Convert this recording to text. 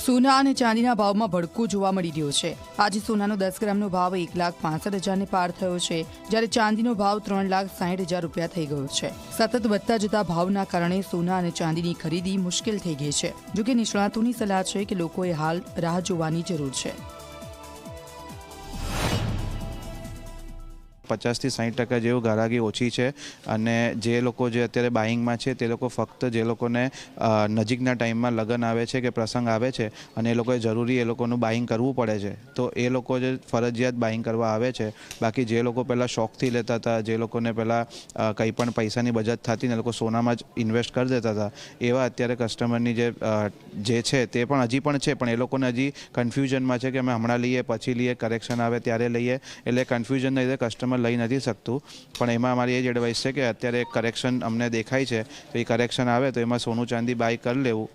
સોના અને ચાંદીના ભાવમાં ભડકો જોવા મળી રહ્યો છે। આજે સોનાનો 10 ગ્રામનો ભાવ 1,65,000ને પાર થયો છે, જ્યારે ચાંદીનો ભાવ 3,60,000 રૂપિયા થઈ ગયો છે। સતત વધતા જતા ભાવના કારણે સોના અને ચાંદીની ખરીદી મુશ્કેલ થઈ ગઈ છે। જોકે નિષ્ણાતોની સલાહ છે કે લોકોએ હાલ રાહ જોવાની જરૂર છે। 50 થી 60% જેવું ગ્રાહકી ઓછી છે અને જે લોકો જે અત્યારે બાઇંગમાં છે તે લોકો ફક્ત જે લોકોને નજીકના ટાઈમમાં લગ્ન આવે છે કે પ્રસંગ આવે છે અને એ લોકોએ જરૂરી એ લોકોનું બાઇંગ કરવું પડે છે તો એ લોકો જે ફરજિયાત બાઇંગ કરવા આવે છે। બાકી જે લોકો પહેલાં શોખથી લેતા હતા, જે લોકોને પહેલાં કંઈ પણ પૈસાની બચત થતી ને એ લોકો સોનામાં જ ઇન્વેસ્ટ કરી દેતા હતા, એવા અત્યારે કસ્ટમરની જે છે તે પણ હજી પણ છે, પણ એ લોકોને હજી કન્ફ્યુઝનમાં છે કે અમે હમણાં લઈએ પછી લઈએ, કરેક્શન આવે ત્યારે લઈએ, એટલે કન્ફ્યુઝનના લીધે કસ્ટમર લઈ નથી શકતું। પણ એમાં અમારી એ જ એડવાઇસ છે કે અત્યારે કરેક્શન અમને દેખાય છે તો એ કરેક્શન આવે તો એમાં સોનું ચાંદી બાય કરી લેવું।